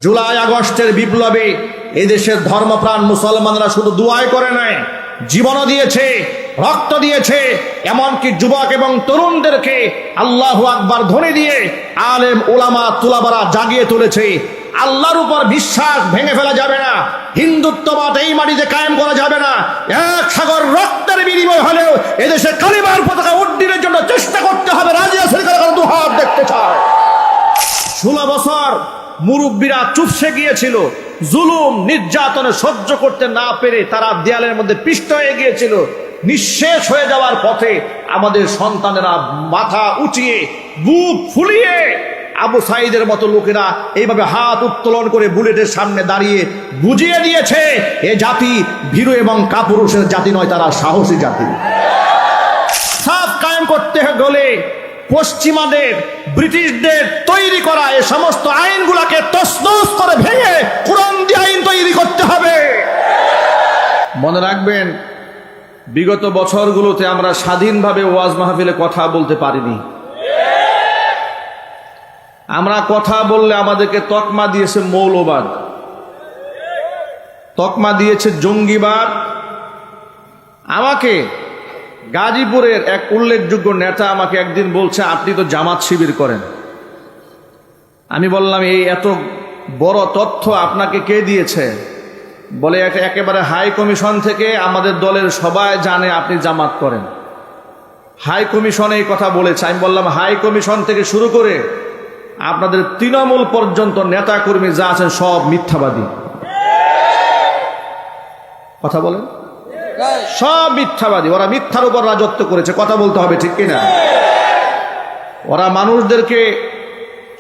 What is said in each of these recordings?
জুলাই আগস্টের বিপ্লবে এদেশের ধর্মপ্রাণ মুসলমানরা শুধু দুআই করে নাই, জীবনও দিয়েছে, রক্ত দিয়েছে। এমনকি যুবক এবং তরুণদেরকে আল্লাহু আকবার ধ্বনি দিয়ে আলেম ওলামা তুলাবারা জাগিয়ে তুলেছে। আল্লাহর উপর বিশ্বাস ভেঙে ফেলা যাবে না, হিন্দুত্ববাদ এই মাটিতে কায়েম করা যাবে না। এক সাগর রক্তের বিনিময় হলেও এদেশে কালিমার পতাকা উড্ডীনের জন্য চেষ্টা করতে হবে। রাজি আছেন কারা? দুহাত দেখতে চায়। 16 বছর মুরব্বীরা চুপসে গিয়েছিল, জুলুম নির্যাতনে সহ্য করতে না পেরে তারা দেয়ালের মধ্যে পিষ্ট হয়ে গিয়েছিল। নিঃশেষ হয়ে যাওয়ার পথে আমাদের সন্তানেরা মাথা উঁচিয়ে বুক ফুলিয়ে আবু সাইদের মতো লোকেরা এইভাবে হাত উত্তোলন করে বুলেটের সামনে দাঁড়িয়ে বুঝিয়ে দিয়েছে এ জাতি ভীরু এবং কাপুরুষের জাতি নয়, তারা সাহসী জাতি। সাফ কায়েম করতে গেলে পশ্চিমাদের, ব্রিটিশদের তৈরি করা এই সমস্ত আইনগুলোকে তছনছ করে ভেঙে কোরআন দিয়ে আইন তৈরি করতে হবে। মনে রাখবেন, বিগত বছরগুলোতে আমরা স্বাধীনভাবে ওয়াজ মাহফিলে কথা বলতে পারিনি। আমরা কথা বললে আমাদেরকে তকমা দিয়েছে মৌলবাদ, তকমা দিয়েছে জঙ্গিবাদ। আমাকে গাজীপুরের এক উল্লেখযোগ্য নেতা আমাকে একদিন বলছে, আপনি তো জামাত শিবির করেন। আমি বললাম, এই এত বড় তথ্য আপনাকে কে দিয়েছে? বলে, একেবারে হাই কমিশন থেকে আমাদের দলের সবাই জানে আপনি জামাত করেন। হাই কমিশন এই কথা বলেছে। আমি বললাম, হাই কমিশন থেকে শুরু করে আপনাদের তৃণমূল পর্যন্ত নেতা কর্মী যা আছেন সব মিথ্যাবাদী। কথা বলেন, সব মিথ্যাবাদী। ওরা মিথ্যার উপর রাজত্ব করেছে, কথা বলতে হবে, ঠিক কিনা? ওরা মানুষদেরকে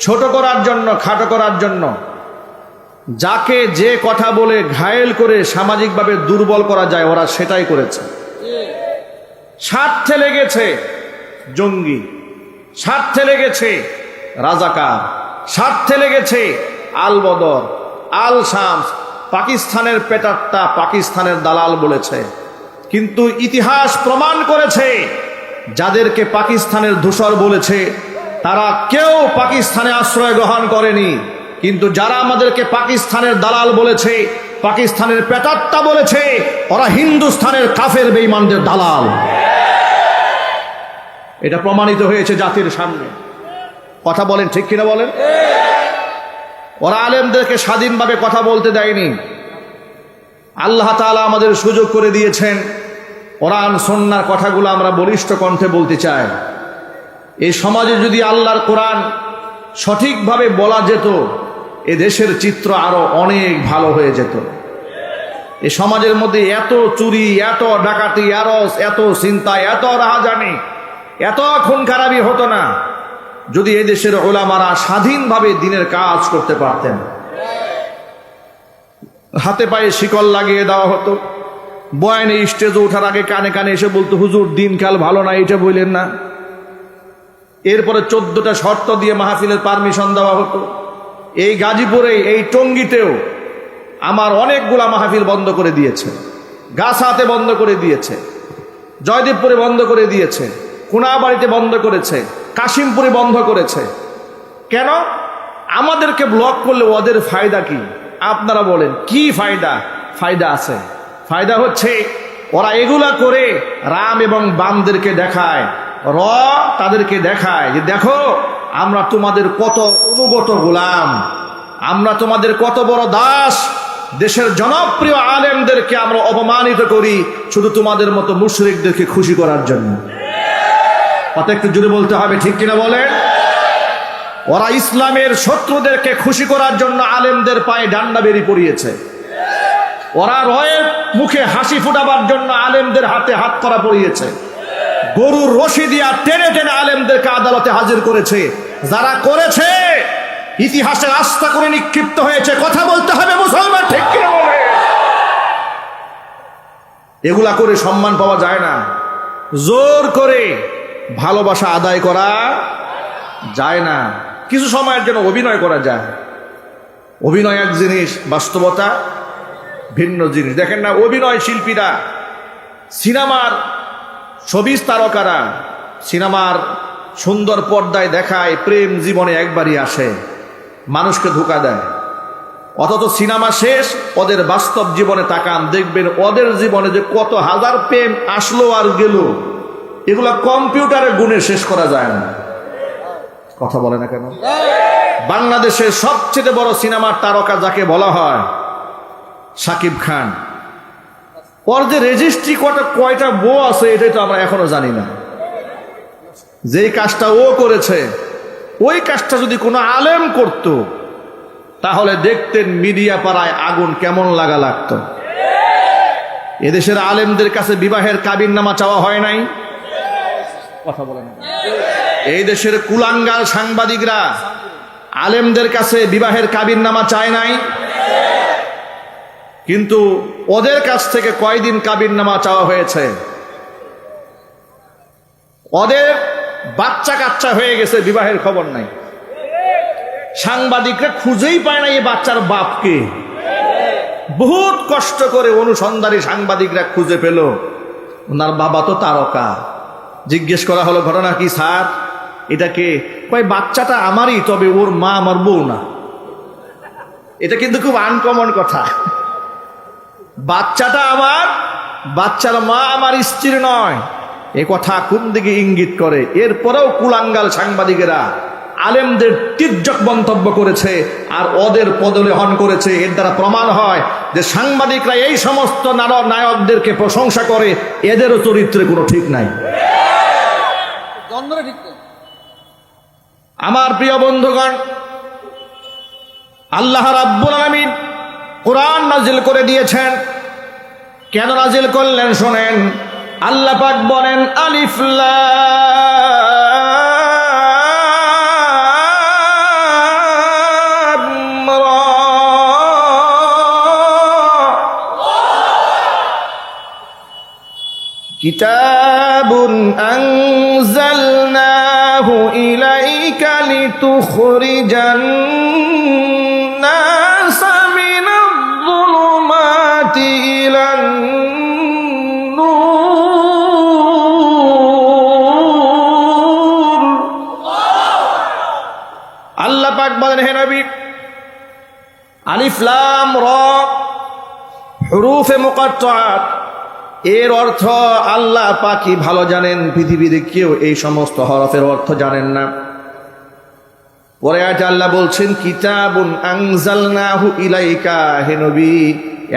ছোট করার জন্য, খাটো করার জন্য, যাকে যে কথা বলে ঘায়েল করে সামাজিকভাবে দুর্বল করা যায় ওরা সেটাই করেছে। স্বার্থে লেগেছে জঙ্গি, স্বার্থে লেগেছে রাজাকার, স্বার্থে লেগেছে আল বদর, আল শামস। পাকিস্তানের পেটারটা পাকিস্তানের দালাল বলেছে, কিন্তু ইতিহাস প্রমাণ করেছে যাদেরকে পাকিস্তানের ধূসর বলেছে তারা কেউ পাকিস্তানে আশ্রয় গ্রহণ করেনি। কিন্তু যারা আমাদেরকে পাকিস্তানের দালাল বলেছে, পাকিস্তানের পেটারটা বলেছে, ওরা হিন্দুস্তানের কাফের বেঈমানদের দালাল। এটা প্রমাণিত হয়েছে জাতির সামনে। কথা বলেন, ঠিক কিনা বলেন? ওরা আলেমদেরকে স্বাধীনভাবে কথা বলতে দেয়নি। আল্লাহ তাআলা আমাদের সুযোগ করে দিয়েছেন, কোরআন সুন্নাহর কথাগুলো আমরা বলিষ্ঠ কণ্ঠে বলতে চাই। এই সমাজে যদি আল্লাহর কোরআন সঠিকভাবে বলা যেত, এ দেশের চিত্র আরো অনেক ভালো হয়ে যেত। এই সমাজের মধ্যে এত চুরি, এত ডাকাতি, এত চিন্তা, এত রাহাজানি, এত খুন খারাপি হতো না যদি এই দেশের ওলামারা স্বাধীনভাবে দিনের কাজ করতে পারতেন। হাতে পায়ে শিকল লাগিয়ে দেওয়া হতো, বয়ানে স্টেজে ওঠার আগে কানে কানে এসে বলতো, হুজুর দিনকাল ভালো না, এটা বললেন না। এরপরে 14টা শর্ত দিয়ে মাহফিলের পারমিশন দেওয়া হতো। এই গাজীপুরে, এই টঙ্গীতেও আমার অনেকগুলা মাহফিল বন্ধ করে দিয়েছে। গাছাতে বন্ধ করে দিয়েছে, জয়দেবপুরে বন্ধ করে দিয়েছে, কোনাবাড়িতে বন্ধ করেছে, কাশিমপুরে বন্ধ করেছে। কেন? আমাদেরকে ব্লক করলে ওদের ফায়দা কি? আপনারা বলেন, কি ফায়দা? ফায়দা আছে। ফায়দা হচ্ছে ওরা এগুলা করে রাম এবং বামদেরকে দেখায়, তাদেরকে দেখায় যে দেখো আমরা তোমাদের কত অনুগত গোলাম, আমরা তোমাদের কত বড় দাস। দেশের জনপ্রিয় আলেমদেরকে আমরা অপমানিত করি শুধু তোমাদের মতো মুশরিকদেরকে খুশি করার জন্য। কথা একটু জোরে বলতে হবে, ঠিক কিনা বলেন? ওরা ইসলামের শত্রুদেরকে খুশি করার জন্য আলেমদের পায়ে ডান্ডা বেরি পড়িয়েছে। ওরা রয়ের মুখে হাসি ফুটাবার জন্য আলেমদের হাতে হাত করা পড়িয়েছে। গরুর রশি দিয়া টেনে টেনে আলেমদেরকে আদালতে হাজির করেছে। যারা করেছে ইতিহাসের আস্থা করে নিক্ষিপ্ত হয়েছে। কথা বলতে হবে মুসলমান, ঠিক কিনা বলেন? এগুলা করে সম্মান পাওয়া যায় না, জোর করে ভালোবাসা আদায় করা যায় না। কিছু সময়ের জন্য অভিনয় করা যায়। অভিনয় এক জিনিস, বাস্তবতা ভিন্ন জিনিস। দেখেন না, অভিনয় শিল্পীরা, সিনেমার ছবির তারকারা সিনেমার সুন্দর পর্দায় দেখায় প্রেম জীবনে একবারই আসে, মানুষকে ধোঁকা দেয়। অথচ সিনেমা শেষ, ওদের বাস্তব জীবনে তাকান, দেখবেন ওদের জীবনে যে কত হাজার প্রেম আসলো আর গেল, এগুলা কম্পিউটারে গুণে শেষ করা যায় না। কথা বলে না কেন? বাংলাদেশের সবচেয়ে বড় সিনেমার তারকা যাকে বলা হয় শাকিব খান, ওর যে রেজিস্ট্রি কয়টা বউ আছে এটাই তো আমরা এখনো জানি না। যেই কাজটা ও করেছে, ওই কাজটা যদি কোনো আলেম করত তাহলে দেখতেন মিডিয়া পাড়ায় আগুন কেমন লাগতো। এদেশের আলেমদের কাছে বিবাহের কাবিননামা চাওয়া হয় নাই? কথা বলেন। এই দেশের কুলাঙ্গার সাংবাদিকরা আলেমদের কাছে বিবাহের কাবিননামা চায় নাই? কিন্তু ওদের কাছ থেকে কয়দিন কাবিননামা চাওয়া হয়েছে? ওদের বাচ্চা কাচ্চা হয়ে গেছে, বিবাহের খবর নাই। সাংবাদিকরা খুঁজেই পায় না এই বাচ্চার বাপকে। বহুত কষ্ট করে অনুসন্ধানী সাংবাদিকরা খুঁজে পেল, ওনার বাবা তো তারকা। জিজ্ঞেস করা হলো, ঘটনা কি স্যার, এটা কে? কয় বাচ্চাটা আমারই, তবে ওর মা আমার বউ না। এটা কিন্তু খুব আনকমন কথা। বাচ্চাটা আমার, বাচ্চার মা আমার স্ত্রী নয়, এ কথা কোন দিকে ইঙ্গিত করে? এরপরেও কুলাঙ্গাল সাংবাদিকেরা আলেমদের তির্যক মন্তব্য করেছে আর ওদের পদলেহন করেছে। এর দ্বারা প্রমাণ হয় যে সাংবাদিকরা এই সমস্ত নায়কদেরকে প্রশংসা করে, এদেরও চরিত্রে কোনো ঠিক নাই। আমার প্রিয় বন্ধুগণ, আল্লাহ রাব্বুল আলামিন কোরআন নাজিল করে দিয়েছেন। কেন নাজিল করলেন শোনেন। আল্লাহ পাক বলেন, আলিফ লাম রা, কিতাবুন আনজালনাহু ইলাইকা লিতুখরিজান নাসা মিনাল যুলুমাতি ইলান নূর। আল্লাহ পাক বলেন, হে নবী, আলিফ লাম রা হুরুফে মুকাত্তাআত, এর অর্থ আল্লাহ পাকই ভালো জানেন, পৃথিবীতে কেউ এই সমস্ত হরফের অর্থ জানেন না। পরে আয়াতে আল্লাহ বলছেন, কিতাবুন আনজালনাহু ইলাইকা, হে নবী,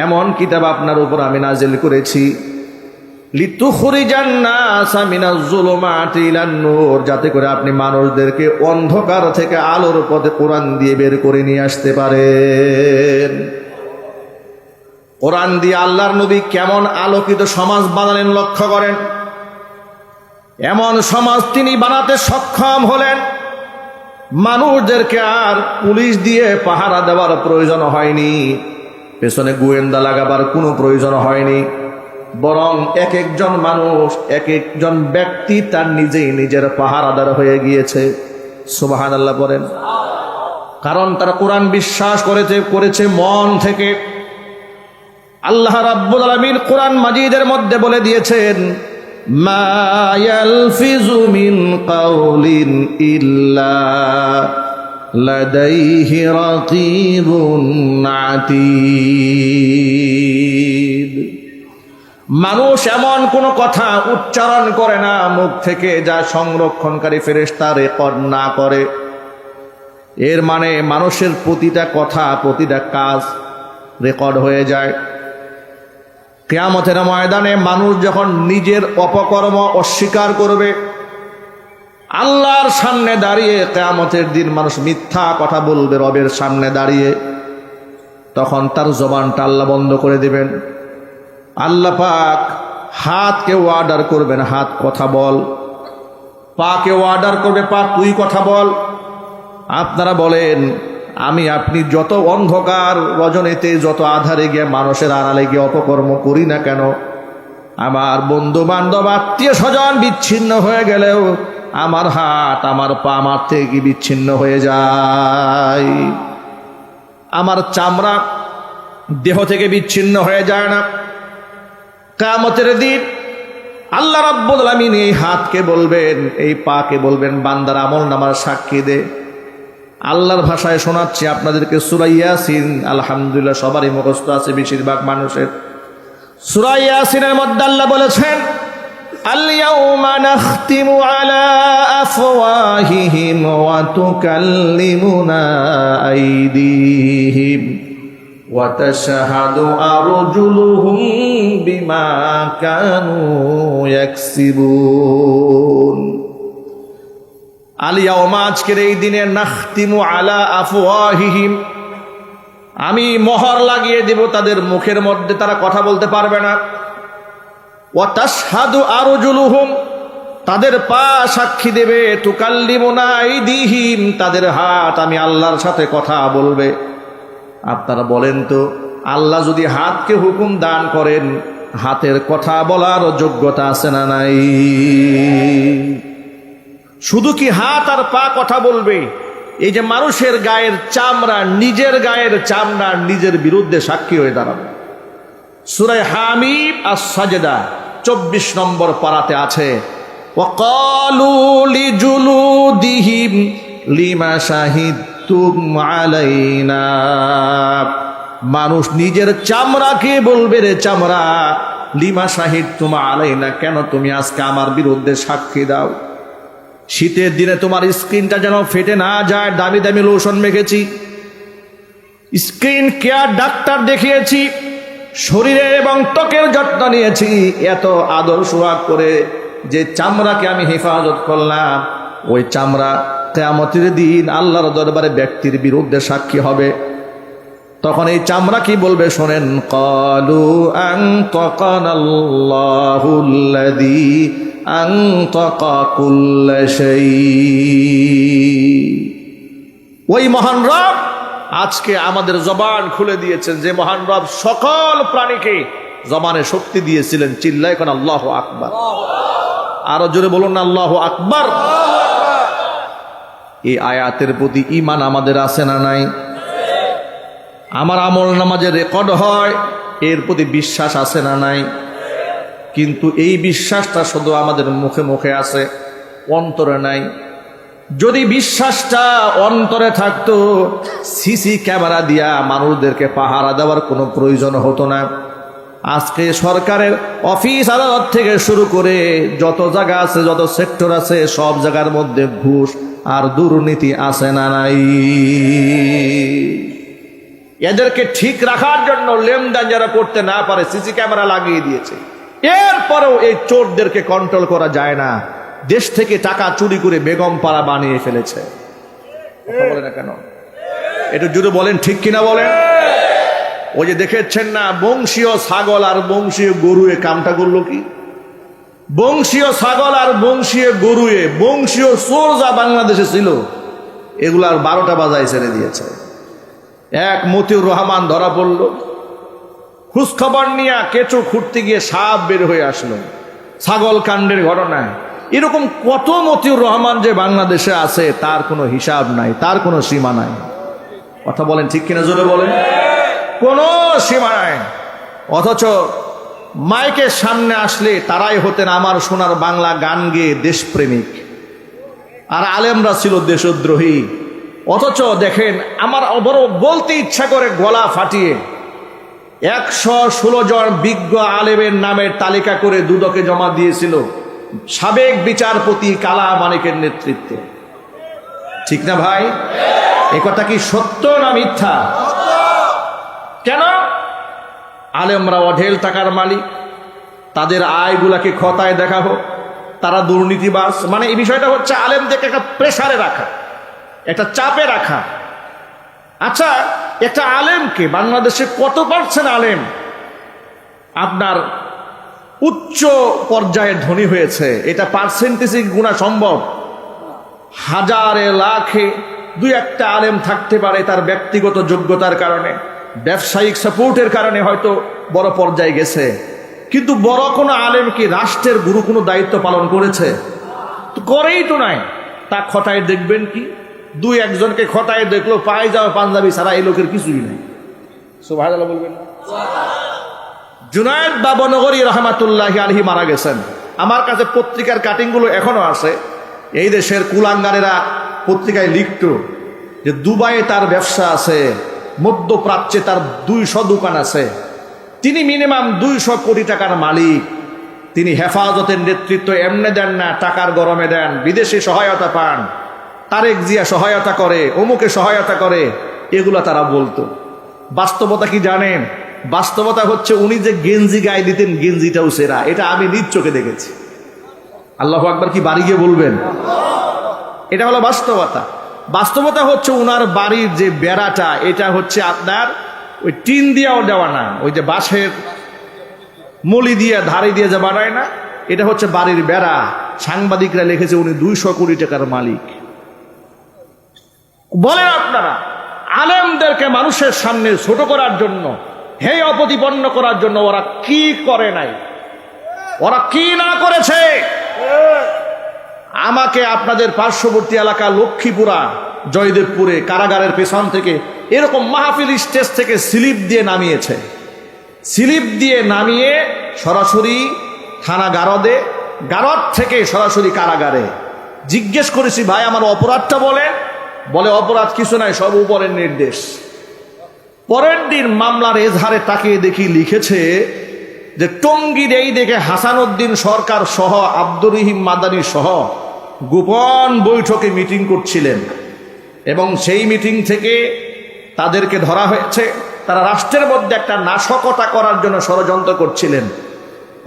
এমন কিতাব আপনার উপর আমি নাজিল করেছি, লিতুখরিজান নাসা মিনাজ যুলুমাতি ইলান নূর, যাতে করে আপনি মানুষদেরকে অন্ধকার থেকে আলোর পথে কোরআন দিয়ে বের করে নিয়ে আসতে পারেন। কোরআন দিয়ে আল্লাহর নবী কেমন আলোকিত সমাজ বানালেন লক্ষ্য করেন। এমন সমাজ তিনি বানাতে সক্ষম হলেন, মানুষদেরকে আর পুলিশ দিয়ে পাহারা দেওয়ার প্রয়োজন হয়নি, পেছনে গোয়েন্দা লাগাবার কোনো প্রয়োজন হয়নি, বরং এক একজন মানুষ, এক একজন ব্যক্তি তার নিজেই নিজের পাহারাদার হয়ে গিয়েছে। সুবহানাল্লাহ বলেন। কারণ তারা কোরআন বিশ্বাস করেছে মন থেকে। আল্লাহ রাব্বুল আলামিন কোরআন মাজিদের মধ্যে বলে দিয়েছেন, মা ইয়ালফিজু মিন কাউলিন ইল্লা লাদাইহি রাকিবুন আতীদ। মানুষ এমন কোনো কথা উচ্চারণ করে না মুখ থেকে যা সংরক্ষণকারী ফেরেশতা রেকর্ড না করে। এর মানে মানুষের প্রতিটা কথা, প্রতিটা কাজ রেকর্ড হয়ে যায়। কিয়ামতের ময়দানে মানুষ যখন নিজের অপকর্ম অস্বীকার করবে, আল্লাহর সামনে দাঁড়িয়ে কিয়ামতের দিন মানুষ মিথ্যা কথা বলবে রবের সামনে দাঁড়িয়ে, তখন তার জবানটা আল্লাহ বন্ধ করে দিবেন। আল্লাহ পাক হাতকে অর্ডার করবেন, হাত কথা বল। পাকে অর্ডার করবে, পা তুই কথা বল। আপনারা বলেন, আমি আপনি যত অন্ধকার রজনীতে, যত আধারে গিয়ে মানুষের আড়ালে গিয়ে অপকর্ম করি না কেন, আমার বন্ধু বান্ধব আত্মীয় স্বজন বিচ্ছিন্ন হয়ে গেলেও আমার হাত, আমার পা আমার থেকে বিচ্ছিন্ন হয়ে যায়। আমার চামড়া দেহ থেকে বিচ্ছিন্ন হয়ে যায় না। কিয়ামতের দিন আল্লাহ রাব্বুল আলামিন এই হাতকে বলবেন, এই পাকে বলবেন, বান্দার আমল নামার সাক্ষী দে। আল্লাহর ভাষায় শোনাচ্ছি আপনাদেরকে সূরা ইয়াসিন। আলহামদুলিল্লাহ সবারই মুখস্থ আছে, বেশিরভাগ মানুষের। সূরা ইয়াসিনের মধ্যে আল্লাহ বলেছেন, আল-ইয়াউমা নাখতিমু আলা আফওয়াহিহিম ওয়া তুকাল্লিমুনা আইদিহিম ওয়া তাশহাদু আরজুলুহুম বিমা কানু ইয়াকসিবুন। আল-ইয়াউমা আজকের এই দিনে নাখতিমু আলা আফওয়াহিহিম, আমি মোহর লাগিয়ে দেব তাদের মুখের মধ্যে, তারা কথা বলতে পারবে না। ওয়া তাশহাদু আরজুলুহুম, তাদের পা সাক্ষী দেবে। তুকাল্লিমুনা আইদিহিম, তাদের হাত আমি আল্লাহর সাথে কথা বলবে। আপনারা বলেন তো, আল্লাহ যদি হাতকে হুকুম দান করেন, হাতের কথা বলার যোগ্যতা আছে না নাই? শুধু কি হাত আর পা কথা বলবে? এই যে মানুষের গায়ের চামড়া, নিজের গায়ের চামড়া নিজের বিরুদ্ধে সাক্ষী হয়ে দাঁড়াবে। সূরা হামিম আস-সাজদা 24 নম্বর পারাতে আছে, ওয়াকালু লিজুলুদিহিম লিমা শাহিদতুম আলাইনা। মানুষ নিজের চামড়াকে বলবে, রে চামড়া, লিমা শাহিদতুম আলাইনা, কেন তুমি আজকে আমার বিরুদ্ধে সাক্ষী দাও? শীতের দিনে তোমার স্কিনটা যেন ফেটে না যায়, দামি দামি লোশন মেখেছি, স্কিন কেয়ার ডাক্তার দেখিয়েছি, শরীরের এবং ত্বকের যত্ন নিয়েছি, এত আদর সোহাগ করে যে চামড়াকে আমি হেফাজত করলাম, ওই চামড়া কিয়ামতের দিন আল্লাহর দরবারে ব্যক্তির বিরুদ্ধে সাক্ষী হবে। তখন এই চামড়া কি বলবে শোনেন, ক্বালু আনতাকানাল্লাহুল্লাযী আনতাকা কুল্লা শাই। ওই মহান রব আজকে আমাদের জবান খুলে দিয়েছেন, যে মহান রব সকল প্রাণীকে জবানে শক্তি দিয়েছিলেন। চিল্লায় এখন আল্লাহু আকবার। আরো জোরে বলুন না, আল্লাহু আকবার। এই আয়াতের প্রতি ঈমান আমাদের আছে না নাই? আমার আমল নামাজে রেকর্ড হয়, এর প্রতি বিশ্বাস আছে না নাই? কিন্তু এই বিশ্বাসটা শুধু আমাদের মুখে মুখে আছে, অন্তরে নাই। যদি বিশ্বাসটা অন্তরে থাকতো, সিসি ক্যামেরা দিয়া মানুষদেরকে পাহারা দেওয়ার কোনো প্রয়োজন হতো না। আজকে সরকারের অফিস আদালত থেকে শুরু করে যত জায়গা আছে, যত সেক্টর আছে, সব জায়গার মধ্যে ঘুষ আর দুর্নীতি আছে না নাই? এদেরকে ঠিক রাখার জন্য লেনদেন যারা করতে না পারে সিসি ক্যামেরা লাগিয়ে দিয়েছে। এরপরেও এই চোরদেরকে কন্ট্রোল করা যায় না। দেশ থেকে টাকা চুরি করে বেগম পাড়া বানিয়ে ফেলেছে। কথা বলে না কেন? একটু জুড়ে বলেন, ঠিক কিনা বলেন? ওই যে দেখেছেন না, বংশীয় ছাগল আর বংশীয় গরুয়ে কামটা করলো কি? বংশীয় ছাগল আর বংশীয় গরুয়ে, বংশীয় চোর যা বাংলাদেশে ছিল, এগুলার 12টা বাজায় ছেড়ে দিয়েছে। এক মতিউর রহমান ধরা পড়ল, খোঁজখবর নিয়ে কেঁচো খুঁড়তে গিয়ে সাপ বের হয়ে আসলো। ছাগল কাণ্ডের ঘটনায় এরকম কত মতিউর রহমান যে বাংলাদেশে আছে, তার কোনো হিসাব নাই, তার কোনো সীমা নাই। কথা বলেন, ঠিক কিনা জোরে বলেন? কোনো সীমা নাই। অথচ মাইকের সামনে আসলে তারাই হতেন আমার সোনার বাংলা গান গেয়ে দেশপ্রেমিক, আর আলেমরা ছিল দেশদ্রোহী। অথচ দেখেন, আমার বড় বলতে ইচ্ছা করে গলা ফাটিয়ে 116 জন বিজ্ঞ আলেমের নামের তালিকা করে দুদকে জমা দিয়েছিল সাবেক বিচারপতি কালা মানিকের নেতৃত্বে। ঠিক না ভাই? এ কথা কি সত্য না মিথ্যা? কেন? আলেমরা অঢেল টাকার মালিক, তাদের আয়গুলাকে খতায় দেখা হোক, তারা দুর্নীতিবাজ। মানে এই বিষয়টা হচ্ছে আলেমদেরকে একটা প্রেসারে রাখা, একটা চাপে রাখা। আচ্ছা, একটা আলেমকে বাংলাদেশে কত পার্সেন্ট আলেম আপনার উচ্চ পর্যায়ে ধনী হয়েছে, এটা পার্সেন্টেজে গুণা সম্ভব? হাজারে লাখে 2-1টা আলেম থাকতে পারে তার ব্যক্তিগত যোগ্যতার কারণে, ব্যবসায়িক সাপোর্টের কারণে হয়তো বড় পর্যায়ে গেছে। কিন্তু বড় কোনো আলেম কি রাষ্ট্রের গুরু কোনো দায়িত্ব পালন করেছে? তো করেই তো নাই। তা খতায় দেখবেন কি? 2-1জনকে খতায় দেখলো পায়জামা পাঞ্জাবি ছাড়া এই লোকের কিছুই নাই। সুবহানাল্লাহ বলবেন না? জুনায়েদ বাবনগরী রহমাতুল্লাহি আলাইহি মারা গেছেন। আমার কাছে পত্রিকার কাটিংগুলো এখনো আছে। এই দেশের কুলাঙ্গারেরা পত্রিকায় লিখত যে দুবাইয়ে তার ব্যবসা আছে, মধ্যপ্রাচ্যে তার 200 দোকান আছে, তিনি মিনিমাম 200 কোটি টাকার মালিক। তিনি হেফাজতের নেতৃত্ব এমনে দেন না, টাকার গরমে দেন, বিদেশি সহায়তা পান, তারেক জিয়া সহায়তা করে, অমুকে সহায়তা করে, এগুলা তারা বলতো। বাস্তবতা কি জানেন? বাস্তবতা হচ্ছে উনি যে গেঞ্জি গায়ে দিতেন, গেঞ্জিটাও সেরা। এটা আমি নিজ চোখে দেখেছি। আল্লাহু আকবার কি বাড়ি গিয়ে বলবেন? এটা হলো বাস্তবতা। বাস্তবতা হচ্ছে উনার বাড়ির যে বেড়াটা, এটা হচ্ছে আপনার ওই টিন দিয়েও দেওয়া না, ওই যে বাঁশের মলি দিয়ে ধারে দিয়ে যে বানায় না, এটা হচ্ছে বাড়ির বেড়া। সাংবাদিকরা লিখেছে উনি 200 কোটি টাকার মালিক। বলেন আপনারা, আলেমদেরকে মানুষের সামনে ছোট করার জন্য, হেয় অপতিপন্ন করার জন্য ওরা কি করে নাই? ওরা কি না করেছে? আমাকে আপনাদের পার্শ্ববর্তী এলাকা লক্ষ্মীপুরা, জয়দেবপুরে কারাগারের পেছন থেকে এরকম মাহফিল স্টেজ থেকে স্লিপ দিয়ে নামিয়েছে। স্লিপ দিয়ে নামিয়ে সরাসরি থানা গারদে, গারদ থেকে সরাসরি কারাগারে। জিজ্ঞেস করেছি, ভাই আমার অপরাধটা বলেন। বলে অপরাধ কিছু নাই, সব উপরের নির্দেশ। পরের দিন মামলার এজাহারে তাকিয়ে দেখি লিখেছে যে টঙ্গীর এই দেখে হাসানুদ্দিন সরকার সহ আব্দুর রহিম মাদানী সহ গোপন বৈঠকে মিটিং করছিলেন এবং সেই মিটিং থেকে তাদেরকে ধরা হয়েছে। তারা রাষ্ট্রের মধ্যে একটা নাশকতা করার জন্য ষড়যন্ত্র করছিলেন।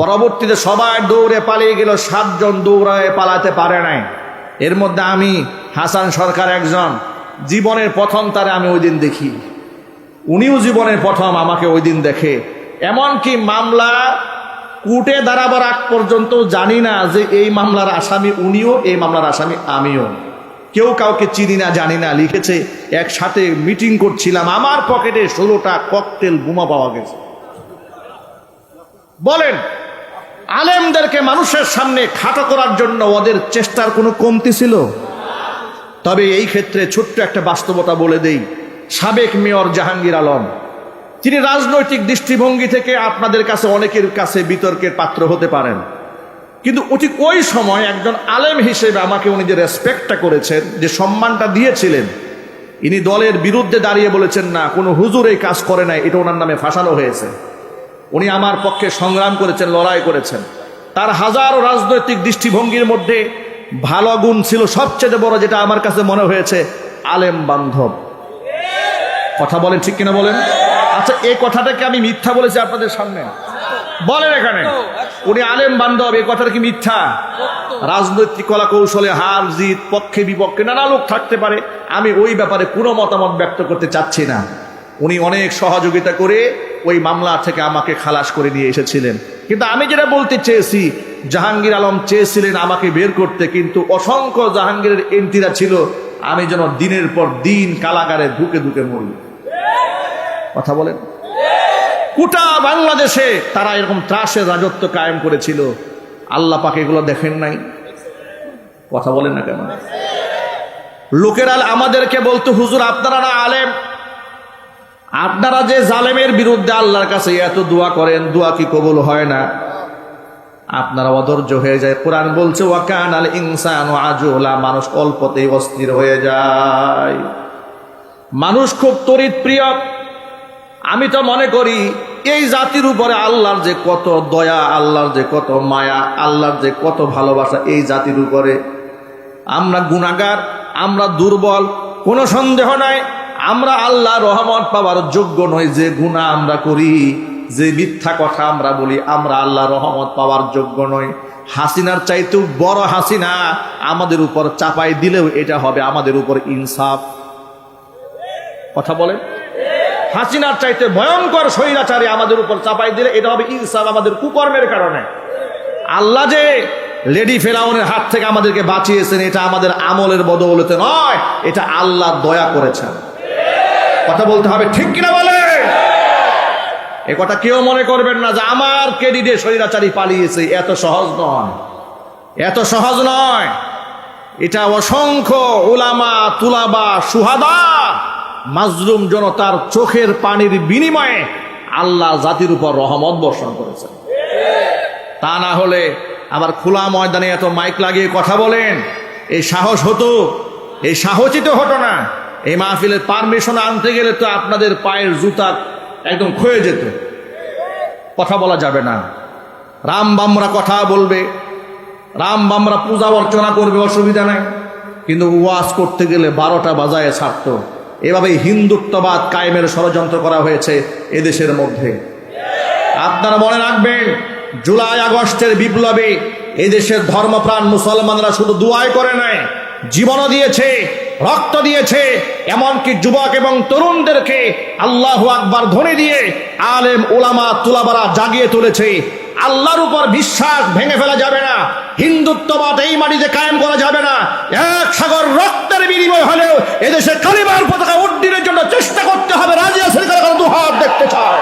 পরবর্তীতে সবাই দৌড়ে পালিয়ে গেল, 7 জন দৌড়ায় পালাতে পারে নাই। এর মধ্যে আমি, হাসান সরকার একজন। জীবনের প্রথম তারে আমি ওই দিন দেখি, উনিও জীবনের প্রথম আমাকে ওই দিন দেখে। এমনকি মামলা কোর্টে দাঁড়াবার আগ পর্যন্ত জানি না যে এই মামলার আসামি উনিও, এই মামলার আসামি আমিও। কেউ কাউকে চিনি না, জানি না। লিখেছে একসাথে মিটিং করছিলাম, আমার পকেটে 16টা ককটেল বোমা পাওয়া গেছে। বলেন, আলেমদেরকে মানুষের সামনে খাটো করার জন্য ওদের চেষ্টার কোনো কমতি ছিল? তবে এই ক্ষেত্রে ছোট্ট একটা বাস্তবতা বলে দেই। সাবেক মেয়র জাহাঙ্গীর আলম, তিনি রাজনৈতিক দৃষ্টিভঙ্গি থেকে আপনাদের কাছে অনেকের কাছে বিতর্কের পাত্র হতে পারেন, কিন্তু ঠিক ওই সময় একজন আলেম হিসেবে আমাকে উনি যে রেসপেক্টটা করেছেন, যে সম্মানটা দিয়েছিলেন, ইনি দলের বিরুদ্ধে দাঁড়িয়ে বলেছেন না কোনো হুজুর এই কাজ করে নাই, এটা ওনার নামে ফাঁসানো হয়েছে। উনি আমার পক্ষে সংগ্রাম করেছেন, লড়াই করেছেন। তার হাজারো রাজনৈতিক দৃষ্টিভঙ্গির মধ্যে ভালো গুণ ছিল, সবচেয়ে বড় যেটা আমার কাছে মনে হয়েছে, আলেম বান্ধব। কথা বলেন ঠিক কিনা বলেন? আচ্ছা, এই কথাটাকে আমি মিথ্যা বলেছি আপনাদের সামনে? বলেন এখানে, উনি আলেম বান্ধব, এই কথাটা কি মিথ্যা? রাজনৈতিক কলা কৌশলে হার জিত, পক্ষে বিপক্ষে নানা লোক থাকতে পারে, আমি ওই ব্যাপারে কোনো মতামত ব্যক্ত করতে চাচ্ছি না। উনি অনেক সহযোগিতা করে ওই মামলা থেকে আমাকে খালাস করে নিয়ে এসেছিলেন। কিন্তু আমি যেটা বলতে চেয়েছি, জাহাঙ্গীর আলম চেয়েছিলেন আমাকে বের করতে, কিন্তু অসংখ্য জাহাঙ্গীরের এন্ট্রিরা ছিল আমি যেন দিনের পর দিন কারাগারে ধুকে ধুকে মরি। কথা বলেন, গোটা বাংলাদেশে তারা এরকম ত্রাসের রাজত্ব কায়েম করেছিল। আল্লাহ পাক এগুলো দেখেন নাই? কথা বলেন না কেন? লোকেরা আমাদেরকে বলতো, হুজুর আপনারা না আলেম, আপনারা যে জালেমের বিরুদ্ধে আল্লাহর কাছে এত দোয়া করেন, দোয়া কি কবুল হয় না? আপনারা অধৈর্য হয়ে যায়। কোরআন বলছে ওয়াকানাল ইনসানু আজুলা, মানুষ অল্পতেই অস্থির হয়ে যায়, মানুষ খুব তড়িৎ প্রিয়। আমি তো মনে করি এই জাতির উপরে আল্লাহর যে কত দয়া, আল্লাহর যে কত মায়া, আল্লাহর যে কত ভালোবাসা এই জাতির উপরে। আমরা গুনাহগার, আমরা দুর্বল, কোনো সন্দেহ নাই। আমরা আল্লাহ রহমত পাওয়ার যোগ্য নই। যে গুনাহ আমরা করি, যে মিথ্যা কথা আমরা বলি, আমরা আল্লাহ রহমত পাওয়ার যোগ্য নই। হাসিনার চাইতেও বড় হাসিনা আমাদের উপর চাপাই দিলেও এটা হবে আমাদের উপর ইনসাফ। কথা বলেন, হাসিনার চাইতে ভয়ঙ্কর স্বৈরাচারী আমাদের উপর চাপাই দিলে এটা হবে ইনসাফ আমাদের কুকর্মের কারণে। আল্লাহ যে লেডি ফেরাউনের হাত থেকে আমাদেরকে বাঁচিয়েছেন, এটা আমাদের আমলের বদৌলতে নয়, এটা আল্লাহ দয়া করেছেন। কথা বলতে হবে ঠিক কিনা বলে? এ কথা কেউ মনে করবেন না যে আমার ক্রেডিটে স্বৈরাচারী পালিয়েছে। এত সহজ নয়, এত সহজ নয়। এটা অসংখ্য উলামা, তুলাবা, সুহাদা, মাজলুম জনতার চোখের পানির বিনিময়ে আল্লাহ জাতির উপর রহমত বর্ষণ করেছেন। তা না হলে আবার খোলা ময়দানে এত মাইক লাগিয়ে কথা বলেন, এই সাহস হতো, এই সাহসিত হতো না। এই মাহফিলের পারমিশন আনতে গেলে তো আপনাদের পায়ের জুতা একদম ক্ষয়ে যেত। কথা বলা যাবে না। রাম বামরা কথা বলবে, রাম বামরা পূজা অর্চনা করবে, অসুবিধা নাই, কিন্তু ওয়াজ করতে গেলে 12টা বাজায় ছাড়ত। এভাবেই হিন্দুত্ববাদ কায়েমের ষড়যন্ত্র করা হয়েছে এদেশের মধ্যে। আপনারা মনে রাখবেন, জুলাই আগস্টের বিপ্লবে এদেশের ধর্মপ্রাণ মুসলমানরা শুধু দুয়াই করে নাই, জীবনও দিয়েছে, রক্ত দিয়েছে, এমনকি যুবক এবং তরুণদেরকে আল্লাহু আকবার ধ্বনি দিয়ে আলেম ওলামা তুলাবারা জাগিয়ে তুলেছে। আল্লাহর উপর বিশ্বাস ভেঙে ফেলা যাবে না, হিন্দুত্ববাদ এই মাটিতে কায়েম করা যাবে না। এক সাগর রক্তের বিনিময় হলেও এদেশে কালিমার পতাকা উড্ডীনের জন্য চেষ্টা করতে হবে। রাজি আছেন কারা? দুহাত দেখতে চায়।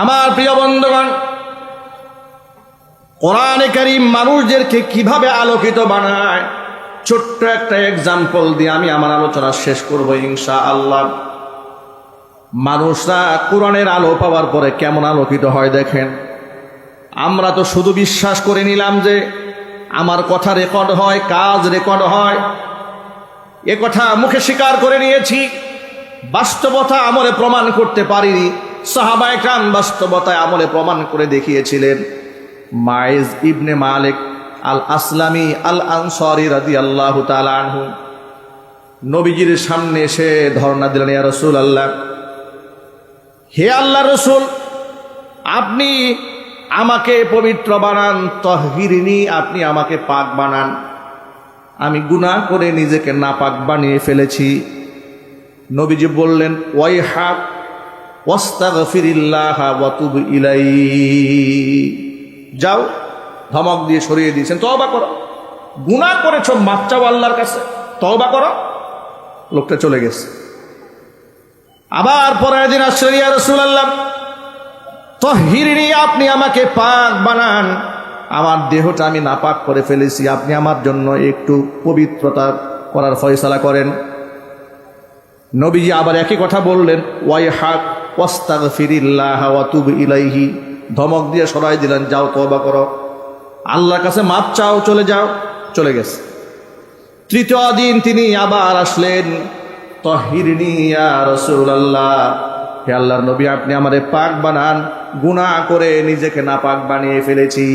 আমার প্রিয় বন্ধুগণ, কোরআনে কারীম মানুষদেরকে কিভাবে আলোকিত বানায়, ছোট্ট একটা এক্সাম্পল দিয়ে আমি আমার আলোচনা শেষ করব ইনশাআল্লাহ। মানুষরা কোরআনের আলো পাওয়ার পরে কেমন আলোকিত হয় দেখেন। আমরা তো শুধু বিশ্বাস করে নিলাম যে আমার কথা রেকর্ড হয়, কাজ রেকর্ড হয়, এ কথা মুখে স্বীকার করে নিয়েছি, বাস্তবতা আমলে প্রমাণ করতে পারিনি। সাহাবায়ে কেরাম বাস্তবতায় আমলে প্রমাণ করে দেখিয়েছিলেন। মাইজ ইবনে মালিক আল আসলামি আল আনসারী রাদিয়াল্লাহু তাআলা আনহু নবীজির সামনে এসে ধর্ণা দিলেন, ইয়া রাসূলুল্লাহ, হে আল্লাহর রাসূল, আপনি আমাকে পবিত্র বানান, তাহহিরনি, আপনি আমাকে পাক বানান। আমি গুনাহ করে নিজেকে নাপাক বানিয়ে ফেলেছি। নবীজি বললেন, ওয়াইহাক ওয়াস্তাগফিরিল্লাহ ওয়া তুব ইলাইহি, যাও, ধমক দিয়ে সরিয়ে দিয়েছেন, তওবা করো, গুনাহ করেছো, মাফ চাও আল্লাহর কাছে, তওবা করো। লোকটা চলে গেছে। আবার পরের দিন আসলেন, ইয়া রাসূলুল্লাহ, তাহহিরনি, আপনি আমাকে পাক বানান, আমার দেহটা আমি নাপাক করে ফেলেছি, আপনি আমার জন্য একটু পবিত্রতা করার ফয়সালা করেন। নবীজি আবার একই কথা বললেন, ওয়াইহাক ওয়াস্তাগফিরিল্লাহ ওয়া তুব ইলাইহি, ধমক দিয়ে সরাই দিলেন, যাও তওবা করো, আল্লাহর কাছে মাপ চাও, চলে যাও। চলে গেছে। তৃতীয় দিন তিনি আবার আসলেন, তাহহিরনি ইয়া রাসূলুল্লাহ, হে আল্লাহর নবী, আপনি আমারে পাক বানান, গুনাহ করে নিজেকে নাপাক বানিয়ে ফেলেছি।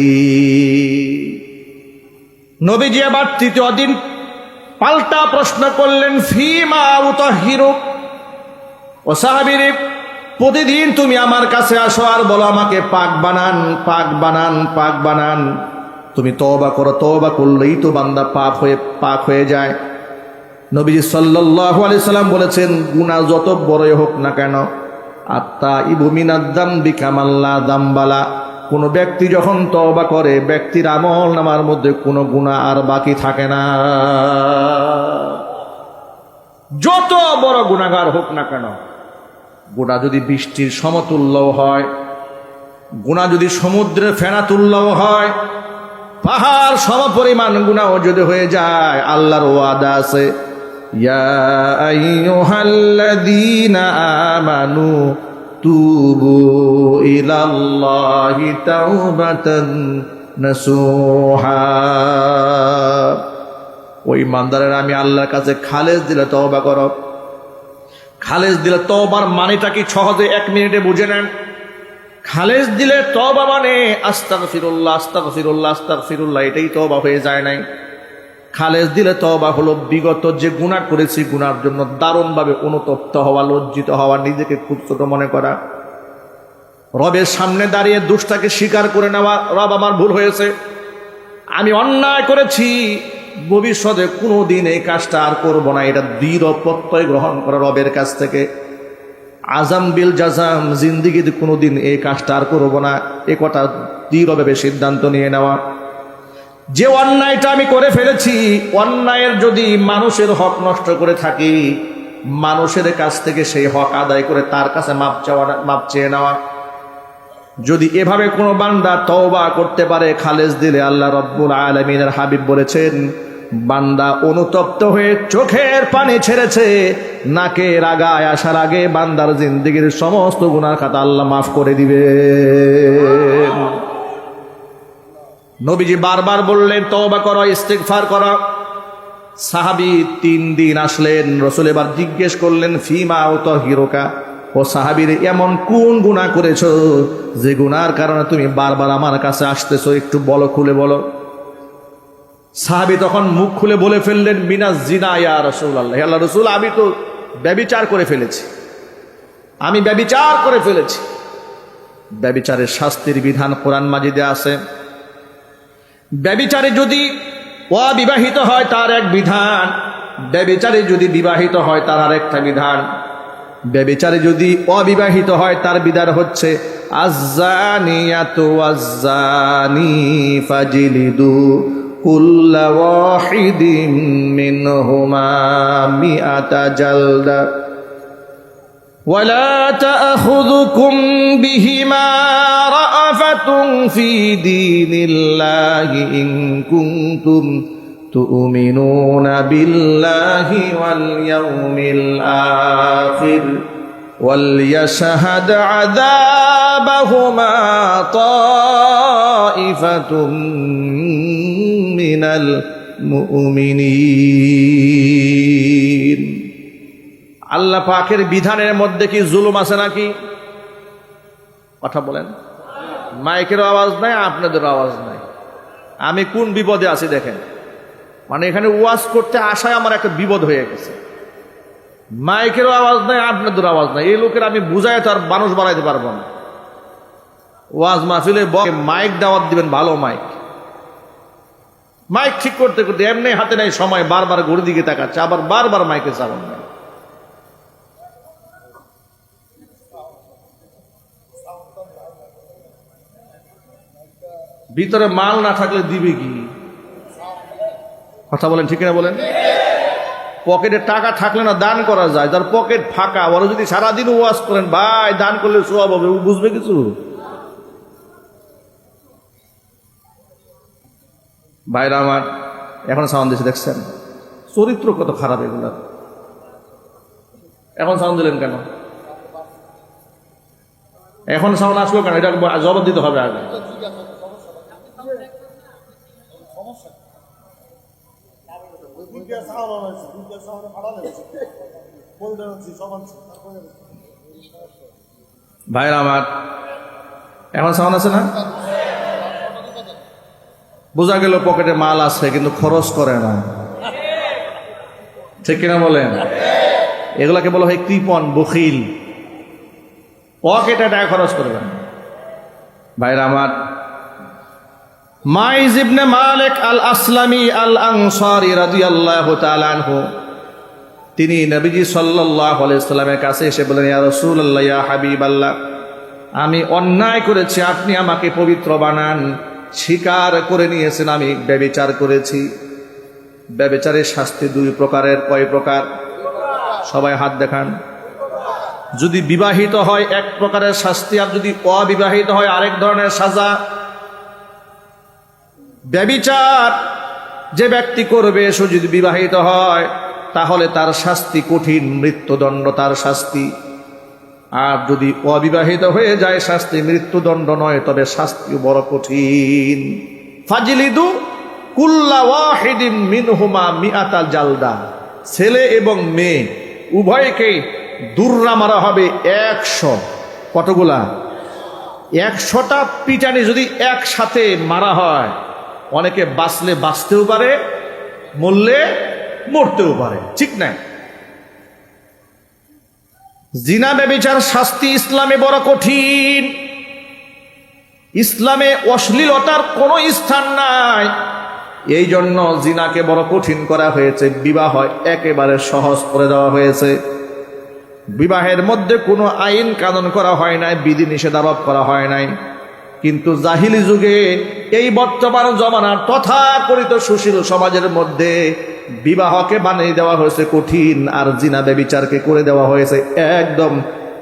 নবীজি আবার তৃতীয় দিন পাল্টা প্রশ্ন করলেন, ফিমা উতাহহিরুক, ও সাহাবীরে, প্রতিদিন তুমি আমার কাছে আসো আর বলো আমাকে পাক বানান, পাক বানান, পাক বানান। তুমি তওবা করো, তওবা করলেই তো বান্দা পাক হয়ে যায়। নবীজি সাল্লাল্লাহু আলাইহি সাল্লাম বলেছেন, গুনাহ যত বড়ই হোক না কেন, আত্তাইবু মিনাদ যামবি কামাল্লা যামবালা, কোন ব্যক্তি যখন তওবা করে, ব্যক্তির আমল নামার মধ্যে কোনো গুনাহ আর বাকি থাকে না। যত বড় গুনাহগার হোক না কেন, গুনাহ যদি বৃষ্টির সমতুল্য হয়, গুনাহ যদি সমুদ্রের ফেনা তুল্যও হয়, পাহাড় সমপরিমাণ গুনাহ যদি হয়ে যায়, আল্লাহর ওয়াদা আছে, ইয়া আইয়ুহাল্লাযীনা আমানু তুবু ইলাল্লাহি তাওবাতান নাসুহা, ওই ইমানদারেরা, আমি আল্লাহর কাছে খালেস দিলে তওবা করো। খালেস দিলে তওবার মানেটা কি সহজে 1 মিনিটে বুঝে নেন। খালেস দিলে তওবা মানে আস্তাগফিরুল্লাহ, আস্তাগফিরুল্লাহ, আস্তাগফিরুল্লাহ, এটাই তওবা হয়ে যায় নাই। খালেস দিলে তওবা হলো বিগত যে গুনাহ করেছি, গুনার জন্য দারুণভাবে অনুতপ্ত হওয়া, লজ্জিত হওয়া, নিজেকে খুব ছোট মনে করা, রবের সামনে দাঁড়িয়ে দোষটাকে স্বীকার করে নেওয়া, রব আমার ভুল হয়েছে, আমি অন্যায় করেছি, ভবিষ্যতে কোনোদিন এই কাজটা আর করবো না, এটা দৃঢ় প্রত্যয় গ্রহণ করা রবের কাছ থেকে। আজাম বিল জাজাম, জিন্দিগিতে কোনোদিন এই কাজটা আর করবো না, এ কথা দৃঢ়ভাবে সিদ্ধান্ত নিয়ে নেওয়া। যে অন্যায়টা আমি করে ফেলেছি, অন্যায়ের যদি মানুষের হক নষ্ট করে থাকি, মানুষের কাছ থেকে সেই হক আদায় করে তার কাছে মাপ চেয়ে নেওয়া। যদি এভাবে কোনো বান্দা তওবা করতে পারে খালেস দিলে, আল্লাহ রাব্বুল আলামিনের হাবিব বলেছেন, বান্দা অনুতপ্ত হয়ে চোখের পানি ছেড়েছে, নাকের আগায় আসার আগে বান্দার জিন্দেগির সমস্ত গুনাহ খাতা আল্লাহ মাফ করে দিবে। নবীজি বারবার বললেন তওবা করো, ইস্তিগফার করো। সাহাবী 3 দিন আসলেন, রাসূল এবার জিজ্ঞেস করলেন ফিমা উতাহিরুকা, ও সাহাবীর এমন কোন গুনাহ করেছো যে গুনার কারণে তুমি বারবার আমার কাছে আসতেছো, একটু বলো, খুলে বলো। সাহাবী তখন মুখ খুলে বলে ফেললেন মিনাজ জিনা ইয়া রাসূলুল্লাহ, আল্লাহ রাসূল আমি তো ব্যভিচার করে ফেলেছি, আমি ব্যভিচার করে ফেলেছি। ব্যভিচারের শাস্তির বিধান কোরআন মাজিদে আছে। ব্যভিচারে যদি অবিবাহিত হয় তার এক বিধান, ব্যভিচারে যদি বিবাহিত হয় তার আরেকটা বিধান। ব্যভিচারে যদি অবিবাহিত হয় তার বিধান হচ্ছে আয-যানিয়াতু ওয়াজ-যানি ফাজলিদু কুল্লা ওয়াহিদিন মিনহুমা মিআতা জালদা ওয়ালা তা'খুযুকুম বিহিমা রা'ফাতুন ফি দীনিল্লাহি ইন কুনতুম তু'মিনুনা বিল্লাহি ওয়াল ইয়াউমিল আখির ওয়ালইয়াশহাদ আযাবাহুমা তা'iফাতুম মিনাল মুমিনিন। আল্লাহ পাকের বিধানের মধ্যে কি জুলুম আছে নাকি? কথা বলেন। মাইকের আওয়াজ নাই, আপনাদের আওয়াজ নাই। আমি কোন বিপদে আছি দেখেন। মানে এখানে ওয়াজ করতে আসায় আমার একটা বিপদ হয়ে গেছে। মাইকেরও আওয়াজ নাই, আপনাদের আওয়াজ নাই। এই লোকের আমি বুঝাই তো আর মানুষ বানাইতে পারবো না। ওয়াজ মাহফিলে মাইক দাওয়াত দিবেন, ভালো মাইক। মাইক ঠিক করতে করতে এমনি হাতে নাই সময়, বারবার ঘড়ির দিকে তাকাচ্ছে, আবার বারবার মাইকে চালান না। ভিতরে মাল না থাকলে দিবে কি? কথা বলেন, ঠিক না বলেন? পকেটে টাকা থাকলে না দান করা যায়, যার পকেট ফাঁকা ওরা যদি সারাদিন ওয়াজ করেন ভাই দান করলে সওয়াব হবে, ও বুঝবে কিছু? ভাইরা আমার, এখন সাউন্ড দিয়েছে দেখছেন, চরিত্র কত খারাপ এগুলা। এখন সাউন্ড দিলেন কেন? এখন সাউন্ড আসলো কেন? এটা জবাব দিতে হবে আগে। ভাইরা আমার, এখন সাউন্ড আছে না? বোঝা গেল পকেটে মাল আছে কিন্তু খরচ করে না, ঠিক কিনা বলেন? এগুলাকে বলা হয় কৃপণ, বখিল। পকেটে টাকা খরচ করবেন। ভাইরা আমার, মাইজ ইবনে মালিক আল আসলামি আল আনসারী রাদিয়াল্লাহু তাআলা আনহু, তিনি নবীজি সাল্লাল্লাহু আলাইহি ওয়াসাল্লামের কাছে এসে বলেন, ইয়া রাসূলুল্লাহ, ইয়া হাবিবাল্লাহ, আমি অন্যায় করেছি, আপনি আমাকে পবিত্র বানান। স্বীকার করে নিয়েছেন আমি ব্যভিচার করেছি। ব্যভিচারের শাস্তি 2 প্রকারের। কয় প্রকার? সবাই হাত দেখান। যদি বিবাহিত হয় 1 প্রকারের শাস্তি, আর যদি অবিবাহিত হয় আরেক ধরনের সাজা। ব্যভিচার যে ব্যক্তি করবে সে যদি বিবাহিত হয় তাহলে তার শাস্তি কঠিন, মৃত্যুদণ্ড তার শাস্তি। আর যদি অবিবাহিত হয়ে যায় শাস্তি মৃত্যুদণ্ড নয়, তবে শাস্তি বড় কঠিন। ফাজলিদু কুল্লা ওয়াহিদিন মিনহুমা মিআতা জালদা, ছেলে এবং মেয়ে উভয়কেই দুর্রা মারা হবে 100। কতগুলা? 100টা পিটানি যদি একসাথে মারা হয়, অনেকে বাঁচলে বাঁচতেও পারে, মরলে মরতেও পারে, ঠিক না? জিনা ব্যভিচার শাস্তি ইসলামে বড় কঠিন। ইসলামে অশ্লীলতার কোনো স্থান নাই, এই জন্য জিনাকে বড় কঠিন করা হয়েছে। বিবাহ একেবারে সহজ করে দেওয়া হয়েছে। বিবাহের মধ্যে কোনো আইন কানুন করা হয় নাই, বিধি নিষেধ আরোপ করা হয় নাই। কিন্তু জাহিলি যুগে এই বর্তমান জমানার তথাকথিত সুশীল সমাজের মধ্যে বিবাহকে বানিয়ে দেওয়া হয়েছে কঠিন, আর জিনা ব্যভিচারকে করে দেওয়া হয়েছে একদম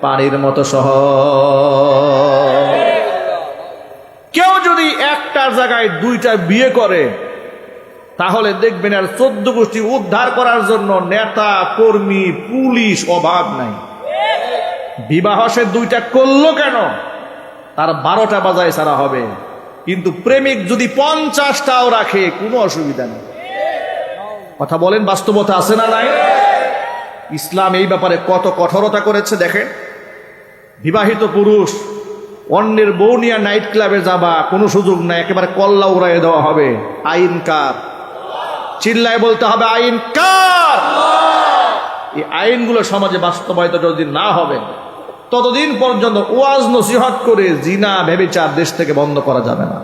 পানির মতো সহজ। কেউ যদি একটা জায়গায় 2টা বিয়ে করে তাহলে দেখবেন আর 14 গোষ্ঠী উদ্ধার করার জন্য নেতা কর্মী পুলিশ অভাব নাই। বিবাহ সে 2টা করলো কেন? তার 12টা বাজায় ছাড়া হবে, কিন্তু প্রেমিক যদি 50টাও রাখে কোনো অসুবিধা নেই। কথা বলেন, বাস্তবতা আছে না নাই? ইসলাম এই ব্যাপারে কত কঠোরতা করেছে দেখেন। বিবাহিত পুরুষ অন্যের বউ নিয়ে নাইট ক্লাবে যাবা কোনো সুযোগ নাই, একেবারে কল্লা উড়াই দেওয়া হবে। আইন কার? চিল্লায় বলতে হবে আইন কার? এই আইনগুলো সমাজে বাস্তবায়িত যদি না হবে ততদিন পর্যন্ত ওয়াজ নসিহত করে জিনা ব্যভিচার দেশ থেকে বন্ধ করা যাবে না।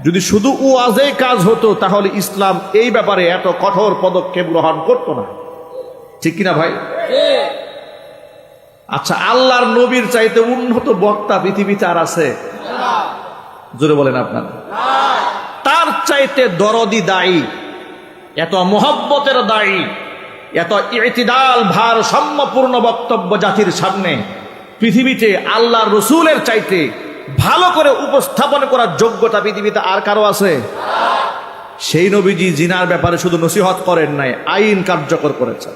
যদি শুধু ওয়াজেই কাজ হতো তাহলে ইসলাম এই ব্যাপারে এত কঠোর পদক্ষেপ গ্রহণ করতো না, ঠিক কিনা ভাই? আচ্ছা, আল্লাহর নবীর চাইতে উন্নত বক্তা পৃথিবীতে আর আছে? জোরে বলেন আপনার। তার চাইতে দরদি দায়ী, এত মোহব্বতের দায়ী, এত ইতিদাল ভারসাম্যপূর্ণ বক্তব্য জাতির সামনে পৃথিবীতে আল্লাহর রসুলের চাইতে ভালো করে উপস্থাপন করার যোগ্যতা পৃথিবীতে আর কারো আছে? সেই নবীজি জিনার ব্যাপারে শুধু নসিহত করেন নাই, আইন কার্যকর করেছেন,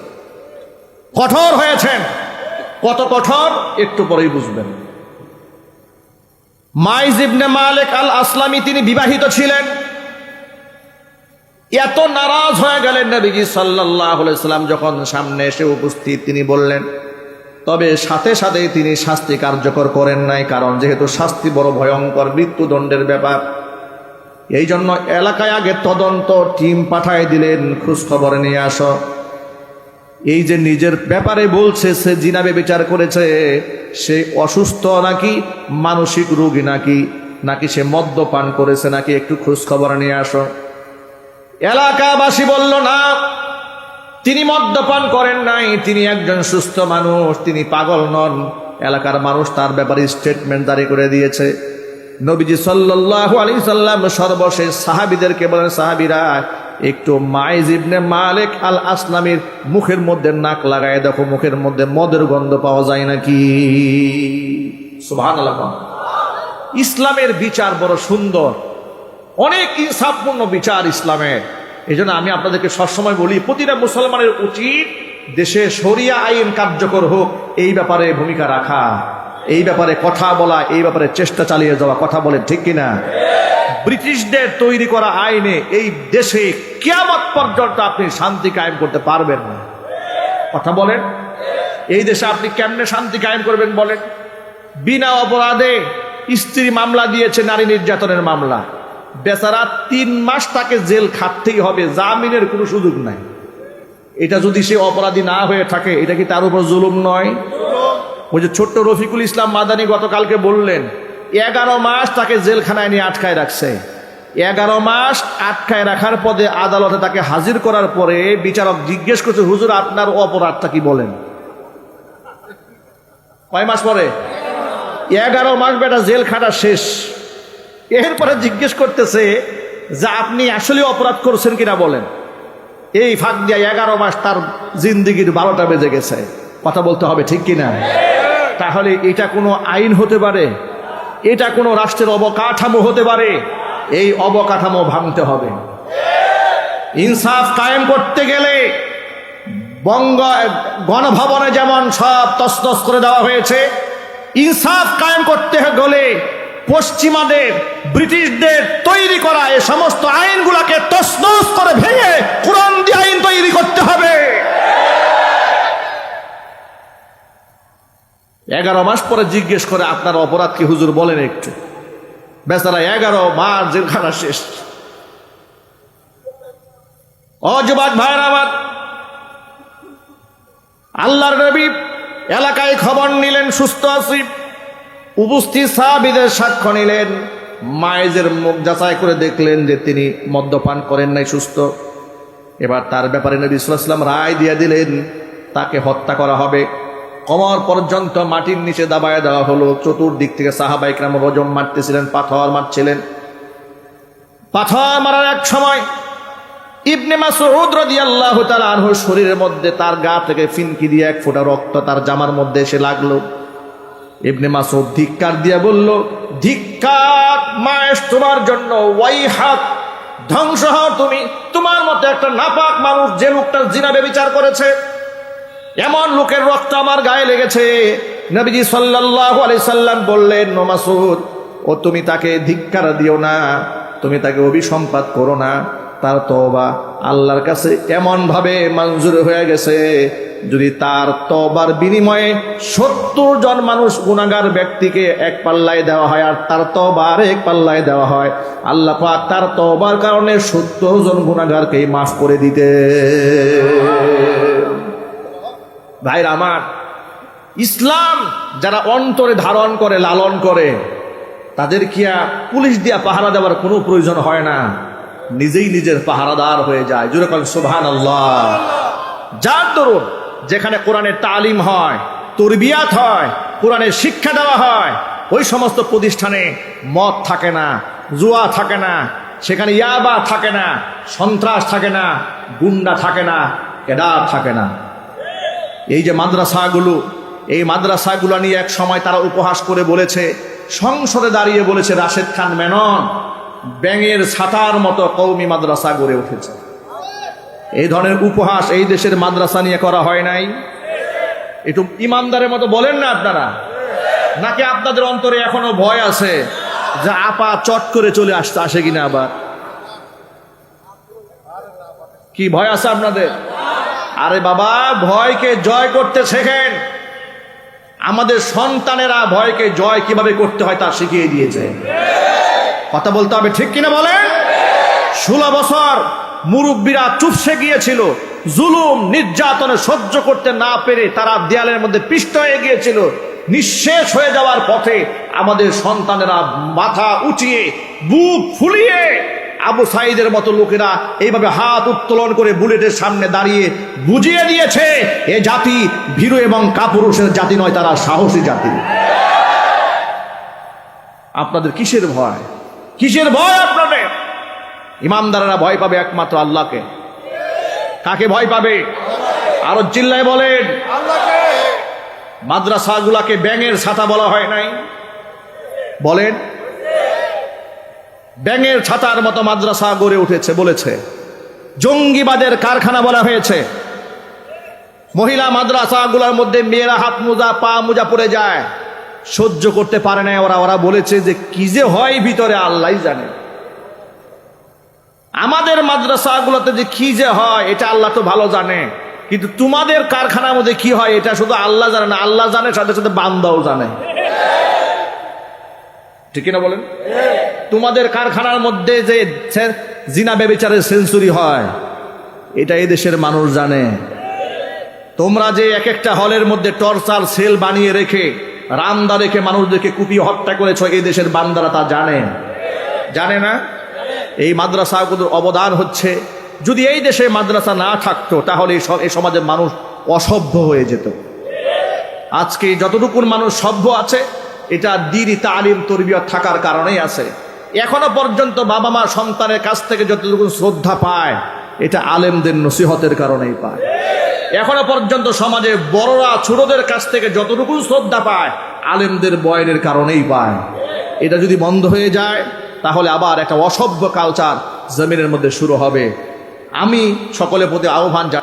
কঠোর হয়েছেন। কত কঠোর একটু পরেই বুঝবেন। মাইজ ইবনে মালিক আল আসলামী তিনি বিবাহিত ছিলেন। এত নারাজ হয়ে গেলেন নবীজি সাল্লাল্লাহু আলাইহি সাল্লাম যখন সামনে এসে উপস্থিত, তিনি বললেন, তবে সাথে সাথেই তিনি শাস্তি কার্যকর করেন নাই, কারণ যেহেতু শাস্তি বড় ভয়ঙ্কর, মৃত্যুদণ্ডের ব্যাপার। এই জন্য এলাকায় আগে তদন্ত টিম পাঠায় দিলেন, খোঁজ খবর নিয়ে আসো। এই যে নিজের ব্যাপারে বলছে সে জিনা ব্যভিচার করেছে, সে অসুস্থ নাকি মানসিক রোগী নাকি সে মদ্যপান করেছে নাকি, একটু খোঁজ খবর নিয়ে আসো। এলাকাবাসী বলল না, তিনি মদ্যপান করেন নাই, তিনি একজন সুস্থ মানুষ, তিনি পাগল নন। এলাকার মানুষ তার ব্যাপারে স্টেটমেন্ট জারি করে দিয়েছে। নবীজি সাল্লাল্লাহু আলাইহি সাল্লাম সর্বশেষ সাহাবীদেরকে বলেন, সাহাবীরা একটু মাইজ ইবনে মালিক আল আসলামীর মুখের মধ্যে নাক লাগায় দেখো, মুখের মধ্যে মদের গন্ধ পাওয়া যায় নাকি। সুবহানাল্লাহ। ইসলামের বিচার বড় সুন্দর, অনেক ইনসাফপূর্ণ বিচার ইসলামের। এই জন্য আমি আপনাদেরকে সবসময় বলি, প্রতিটা মুসলমানের উচিত দেশে শরিয়া আইন কার্যকর হোক, এই ব্যাপারে ভূমিকা রাখা, এই ব্যাপারে কথা বলা, এই ব্যাপারে চেষ্টা চালিয়ে যাওয়া। কথা বলে ঠিক কিনা? ব্রিটিশদের তৈরি করা আইনে এই দেশে কিয়ামত পর্যন্ত আপনি শান্তি কায়েম করতে পারবেন না। কথা বলেন, এই দেশে আপনি কেমনে শান্তি কায়েম করবেন বলেন? বিনা অপরাধে স্ত্রী মামলা দিয়েছে, নারী নির্যাতনের মামলা, বেচারা 3 মাস তাকে জেল খাটতেই হবে, জামিনের কোনো সুযোগ নাই। এটা যদি সে অপরাধী না হয়ে থাকে, এটা কি তার উপর জুলুম নয়? ওই যে ছোট্ট রফিকুল ইসলাম মাদানী গতকালকে বললেন, 11 মাস তাকে জেলখানায় নিয়ে আটকায় রাখছে। 11 মাস আটকায় রাখার পরে আদালতে তাকে হাজির করার পরে বিচারক জিজ্ঞেস করছে, হুজুর আপনার অপরাধটা কি বলেন? কয় মাস পরে? 11 মাস বেটা জেল খাটা শেষ। এরপরে জিজ্ঞেস করতেছে যে আপনি আসলে অপরাধ করছেন কিনা বলেন। এই ফাঁক দিয়ে 11 মাস তার জিন্দিগির 12টা বেজে গেছে। কথা বলতে হবে ঠিক কিনা? তাহলে এটা কোনো আইন হতে পারে? এটা কোনো রাষ্ট্রের অবকাঠামো হতে পারে? এই অবকাঠামো ভাঙতে হবে। ইনসাফ কায়েম করতে গেলে গণভবনে যেমন সব তছনছ করে দেওয়া হয়েছে, ইনসাফ কায়েম করতে গেলে পশ্চিমাদের, ব্রিটিশদের তৈরি করা এই সমস্ত আইনগুলোকে তছনছ করে ভেঙে কোরআন দিয়ে আইন তৈরি করতে হবে। 11 মাস পরে জিজ্ঞেস করে আপনার অপরাধ কি হুজুর বলেন একটু। বেচারা 11 মাস জেলখানা শেষ। অযুবক ভাইরা আমার, আল্লাহর নবী এলাকায় খবর নিলেন সুস্থ আছি, উপস্থিত সাহাবীদের সাক্ষ্য নিলেন, মায়েজের মুখ যাচাই করে দেখলেন যে তিনি মদ্যপান করেন নাই, সুস্থ। এবার তার ব্যাপারে নবী সাল্লাল্লাহু আলাইহি ওয়াসাল্লাম রায় দিয়ে দিলেন, তাকে হত্যা করা হবে। কোমর পর্যন্ত মাটির নিচে দাবায় দেওয়া হলো। চতুর্দিক থেকে সাহাবায়ে কেরাম রজম মারতেছিলেন, পাথর মারছিলেন। পাথর মারার এক সময় ইবনে মাসউদ রাদিয়াল্লাহু তাআলা আনহু শরীরের মধ্যে, তার গা থেকে ফিনকি দিয়ে 1 ফোঁটা রক্ত তার জামার মধ্যে এসে লাগলো। ইবনে মাসউদ ধিক্কার দিয়া বলল, ধিক্কার মায়েশ তোমার জন্য, ওয়াইহাক, ধ্বংস হও তুমি, তোমার মতো একটা নাপাক মানুষ যে লোকটা জিনা ব্যভিচার করেছে, এমন লোকের রক্ত আমার গায়ে লেগেছে। নবীজি সাল্লাল্লাহু আলাইহি সাল্লাম বললেন, ও মাসউদ, ও তুমি তাকে ধিক্কার দিও না, তুমি তাকে অভিসম্পাত করো না, তার তওবা আল্লাহর কাছে এমন ভাবে মঞ্জুর হয়ে গেছে, যদি তার তওবার বিনিময়ে 70 জন মানুষ গুনাহগার ব্যক্তিকে এক পাল্লায় দেওয়া হয় আর তার তওবা আরেক পাল্লায় দেওয়া হয়, আল্লাহ পাক তার তওবার কারণে 70 জন গুনাহগারকে মাফ করে দিতে। ভাইরা আমার, ইসলাম যারা অন্তরে ধারণ করে, লালন করে, তাদের কি পুলিশ দিয়া পাহারা দেওয়ার কোনো প্রয়োজন হয় না, নিজেই নিজের পাহারাদার হয়ে যায়। জোরে বলেন সুবহানাল্লাহ। যার দরুন যেখানে কোরআনের তালিম হয়, তরবিয়াত হয়, কোরআনের শিক্ষা দেওয়া হয়, ওই সমস্ত প্রতিষ্ঠানে মদ থাকে না, জুয়া থাকে না, সেখানে ইয়াবা থাকে না, সন্ত্রাস থাকে না, গুন্ডা থাকে না, ক্যাডার থাকে না। এই যে মাদ্রাসাগুলো, এই মাদ্রাসাগুলো নিয়ে এক সময় তারা উপহাস করে বলেছে, সংসদে দাঁড়িয়ে বলেছে, রাশেদ খান মেনন ব্যাঙের ছাতার মতো কওমি মাদ্রাসা গড়ে উঠেছে। এই ধরনের উপহাস এই দেশের মাদ্রাসা নিয়ে করা হয় নাই? একটু ইমানদারের মতো বলেন না আপনারা, নাকি আপনাদের অন্তরে এখনো ভয় আছে যে আপা চট করে চলে আসে কিনা? আবার কি ভয় আছে আপনাদের? আরে বাবা, ভয়কে জয় করতে শেখেন। আমাদের সন্তানেরা ভয়কে জয় কিভাবে করতে হয় তা শিখিয়ে দিয়েছে। কথা বলতে হবে, ঠিক কিনা বলেন? 16 বছর মুরব্বীরা চুপসে গিয়েছিল, জুলুম নির্যাতনে সহ্য করতে না পেরে তারা দেয়ালের মধ্যে পিষ্ট হয়ে গিয়েছিল। নিঃশেষ হয়ে যাওয়ার পথে আমাদের সন্তানেরা মাথা উঠিয়ে, বুক ফুলিয়ে, আবু সাইদের মতো লোকেরা এইভাবে হাত উত্তোলন করে বুলেটের সামনে দাঁড়িয়ে বুঝিয়ে দিয়েছে, এ জাতি ভীরু এবং কাপুরুষের জাতি নয়, তারা সাহসী জাতি। আপনাদের কিসের ভয়? কিসের ভয় আপনাদের? ইমানদারেরা ভয় পাবে একমাত্র আল্লাহকে। কাকে ভয় পাবে? আরো চিল্লায় বলেন। মাদ্রাসাগুলাকে ব্যাঙের ছাতা বলা হয় নাই? বলেন। ব্যাঙের ছাতার মতো মাদ্রাসা গড়ে উঠেছে বলেছে। জঙ্গিবাদের কারখানা বলা হয়েছে। মহিলা মাদ্রাসাগুলোর মধ্যে মেয়েরা হাত মোজা, পা মোজা পরে যায়, সহ্য করতে পারে না ওরা বলেছে যে কি যে হয় ভিতরে আল্লাহই জানে। আমাদের মাদ্রাসাগুলোতে যে কি যে হয় এটা আল্লাহ তো ভালো জানে, কিন্তু তোমাদের কারখানার মধ্যে কি হয় এটা শুধু আল্লাহ জানে না, আল্লাহ জানে, সাথে সাথে বান্দাও জানে। ঠিক না বলেন? তোমাদের কারখানার মধ্যে যে জিনা ব্যভিচারের সেঞ্চুরি হয় এটা এই দেশের মানুষ জানে। তোমরা যে এক একটা হলের মধ্যে টর্চার সেল বানিয়ে রেখে, রামদা রেখে মানুষদেরকে কুপিয়ে হত্যা করেছ, এই দেশের বান্দারা তা জানে। জানে না? এই মাদ্রাসাগুলোর অবদান হচ্ছে, যদি এই দেশে মাদ্রাসা না থাকতো তাহলে এই সমাজের মানুষ অসভ্য হয়ে যেত। আজকে যতটুকু মানুষ সভ্য আছে এটা দ্বীনি তালিম তরবিয়ত থাকার কারণেই আছে। এখনো পর্যন্ত বাবা মা সন্তানের কাছ থেকে যতটুকু শ্রদ্ধা পায় এটা আলেমদের নসিহতের কারণেই পায়। এখনো পর্যন্ত সমাজে বড়রা ছোটদের কাছ থেকে যতটুকু শ্রদ্ধা পায় আলেমদের বয়ানের কারণেই পায়। এটা যদি বন্ধ হয়ে যায় তাহলে আবার একটা অসভ্য কালচার জমিনের মধ্যে শুরু হবে। আমি সকলের প্রতি আহ্বান জানাই।